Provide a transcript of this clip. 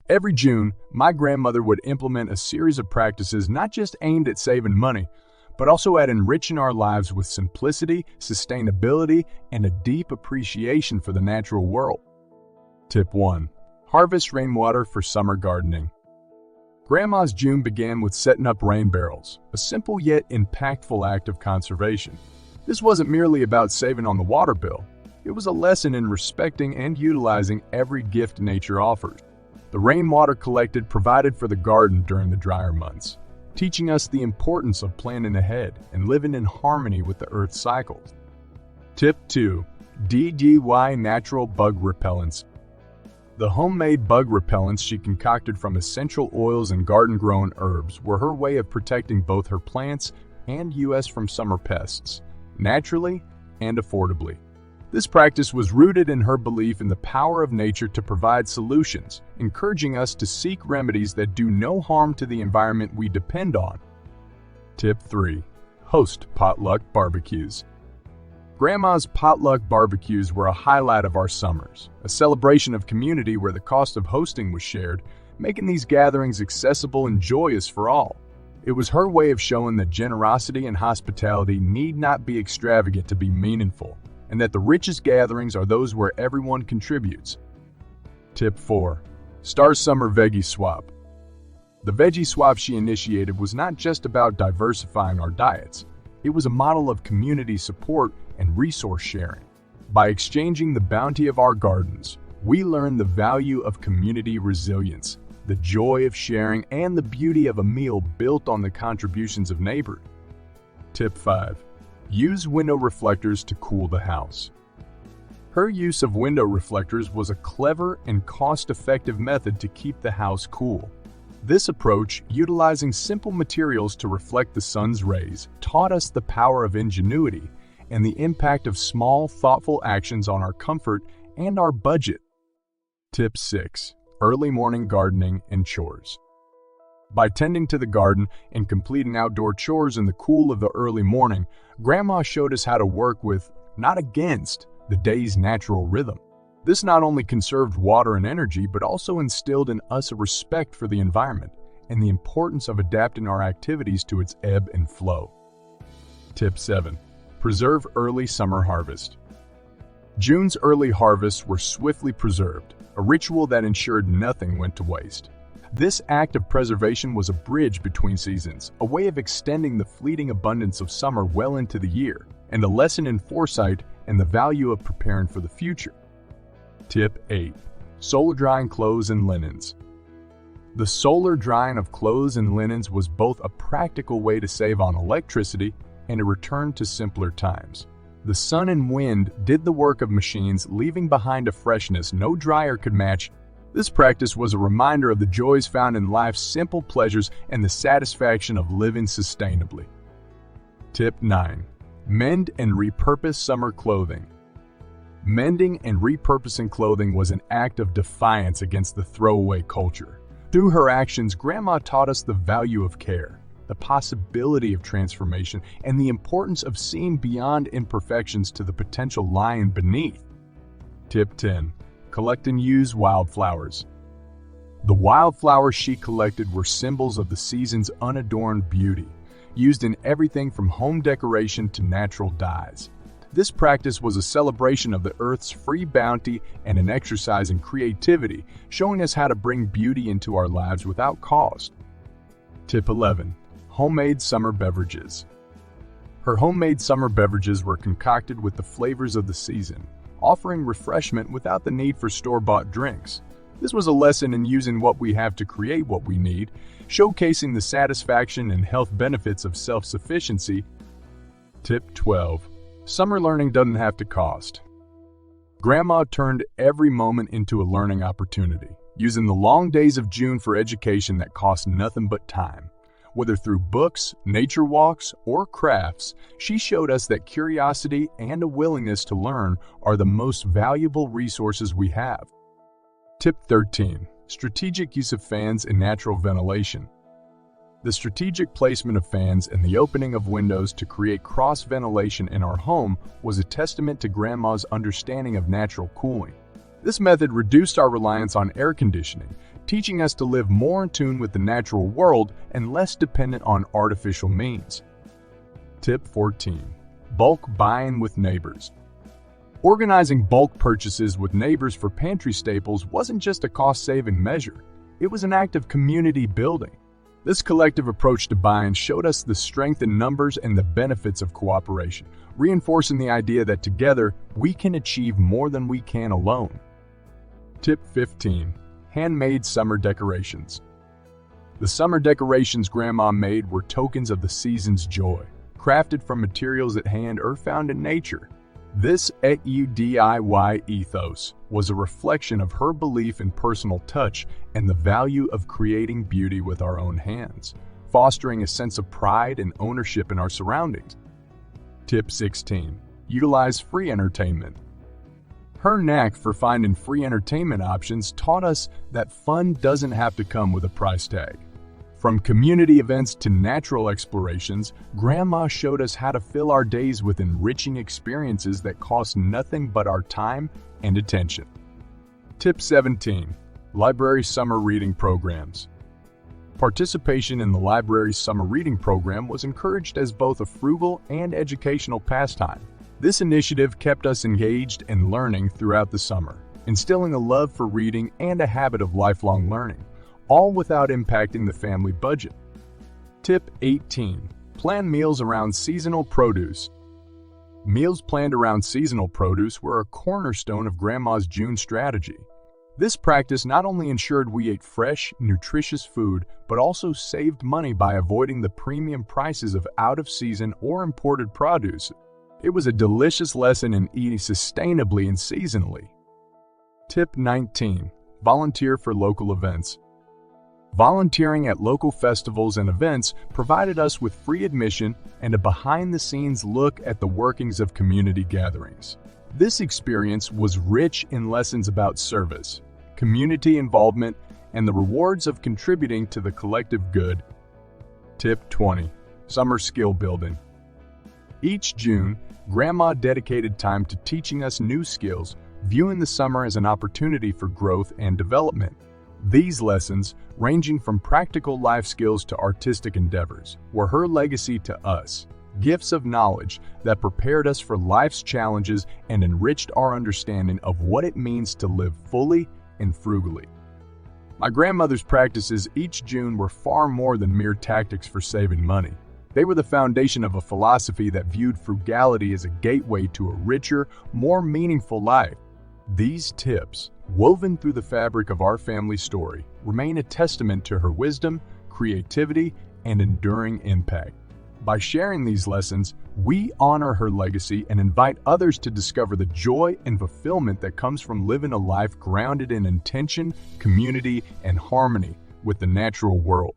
Every June, my grandmother would implement a series of practices not just aimed at saving money, but also at enriching our lives with simplicity, sustainability, and a deep appreciation for the natural world. Tip 1. Harvest rainwater for summer gardening. Grandma's June began with setting up rain barrels, a simple yet impactful act of conservation. This wasn't merely about saving on the water bill. It was a lesson in respecting and utilizing every gift nature offers. The rainwater collected provided for the garden during the drier months, teaching us the importance of planning ahead and living in harmony with the Earth's cycles. Tip 2. DIY natural bug repellents. The homemade bug repellents she concocted from essential oils and garden-grown herbs were her way of protecting both her plants and us from summer pests, naturally and affordably. This practice was rooted in her belief in the power of nature to provide solutions, encouraging us to seek remedies that do no harm to the environment we depend on. Tip 3. Host potluck barbecues. Grandma's potluck barbecues were a highlight of our summers, a celebration of community where the cost of hosting was shared, making these gatherings accessible and joyous for all. It was her way of showing that generosity and hospitality need not be extravagant to be meaningful, and that the richest gatherings are those where everyone contributes. Tip 4. Star Summer Veggie Swap. The veggie swap she initiated was not just about diversifying our diets. It was a model of community support and resource sharing. By exchanging the bounty of our gardens, we learned the value of community resilience, the joy of sharing, and the beauty of a meal built on the contributions of neighbors. Tip 5. Use window reflectors to cool the house. Her use of window reflectors was a clever and cost-effective method to keep the house cool. This approach, utilizing simple materials to reflect the sun's rays, taught us the power of ingenuity and the impact of small, thoughtful actions on our comfort and our budget. Tip 6. Early morning gardening and chores. By tending to the garden and completing outdoor chores in the cool of the early morning, Grandma showed us how to work with, not against, the day's natural rhythm. This not only conserved water and energy, but also instilled in us a respect for the environment and the importance of adapting our activities to its ebb and flow. Tip 7. Preserve early summer harvest. June's early harvests were swiftly preserved, a ritual that ensured nothing went to waste. This act of preservation was a bridge between seasons, a way of extending the fleeting abundance of summer well into the year, and a lesson in foresight and the value of preparing for the future. Tip 8. Solar drying clothes and linens. The solar drying of clothes and linens was both a practical way to save on electricity and a return to simpler times. The sun and wind did the work of machines, leaving behind a freshness no dryer could match. This practice was a reminder of the joys found in life's simple pleasures and the satisfaction of living sustainably. Tip 9. Mend and repurpose summer clothing. Mending and repurposing clothing was an act of defiance against the throwaway culture. Through her actions, Grandma taught us the value of care, the possibility of transformation, and the importance of seeing beyond imperfections to the potential lying beneath. Tip 10. Collect and use wildflowers. The wildflowers she collected were symbols of the season's unadorned beauty, used in everything from home decoration to natural dyes. This practice was a celebration of the Earth's free bounty and an exercise in creativity, showing us how to bring beauty into our lives without cost. Tip 11. Homemade summer beverages. Her homemade summer beverages were concocted with the flavors of the season, offering refreshment without the need for store-bought drinks. This was a lesson in using what we have to create what we need, showcasing the satisfaction and health benefits of self-sufficiency. Tip 12. Summer learning doesn't have to cost. Grandma turned every moment into a learning opportunity, using the long days of June for education that cost nothing but time. Whether through books, nature walks, or crafts, she showed us that curiosity and a willingness to learn are the most valuable resources we have. Tip 13. Strategic use of fans and natural ventilation. The strategic placement of fans and the opening of windows to create cross-ventilation in our home was a testament to Grandma's understanding of natural cooling. This method reduced our reliance on air conditioning, teaching us to live more in tune with the natural world and less dependent on artificial means. Tip 14. Bulk buying with neighbors. Organizing bulk purchases with neighbors for pantry staples wasn't just a cost-saving measure, it was an act of community building. This collective approach to buying showed us the strength in numbers and the benefits of cooperation, reinforcing the idea that together we can achieve more than we can alone. Tip 15. Handmade summer decorations. The summer decorations Grandma made were tokens of the season's joy, crafted from materials at hand or found in nature. This DIY ethos was a reflection of her belief in personal touch and the value of creating beauty with our own hands, fostering a sense of pride and ownership in our surroundings. Tip 16. Utilize free entertainment. Her knack for finding free entertainment options taught us that fun doesn't have to come with a price tag. From community events to natural explorations, Grandma showed us how to fill our days with enriching experiences that cost nothing but our time and attention. Tip 17. Library Summer Reading Programs. Participation in the library's summer reading program was encouraged as both a frugal and educational pastime. This initiative kept us engaged and learning throughout the summer, instilling a love for reading and a habit of lifelong learning, all without impacting the family budget. Tip 18. Plan meals around seasonal produce. Meals planned around seasonal produce were a cornerstone of Grandma's June strategy. This practice not only ensured we ate fresh, nutritious food, but also saved money by avoiding the premium prices of out-of-season or imported produce. It was a delicious lesson in eating sustainably and seasonally. Tip 19. Volunteer for local events. Volunteering at local festivals and events provided us with free admission and a behind-the-scenes look at the workings of community gatherings. This experience was rich in lessons about service, community involvement, and the rewards of contributing to the collective good. Tip 20. Summer skill building. Each June, Grandma dedicated time to teaching us new skills, viewing the summer as an opportunity for growth and development. These lessons, ranging from practical life skills to artistic endeavors, were her legacy to us, gifts of knowledge that prepared us for life's challenges and enriched our understanding of what it means to live fully and frugally. My grandmother's practices each June were far more than mere tactics for saving money. They were the foundation of a philosophy that viewed frugality as a gateway to a richer, more meaningful life. These tips, woven through the fabric of our family story, remain a testament to her wisdom, creativity, and enduring impact. By sharing these lessons, we honor her legacy and invite others to discover the joy and fulfillment that comes from living a life grounded in intention, community, and harmony with the natural world.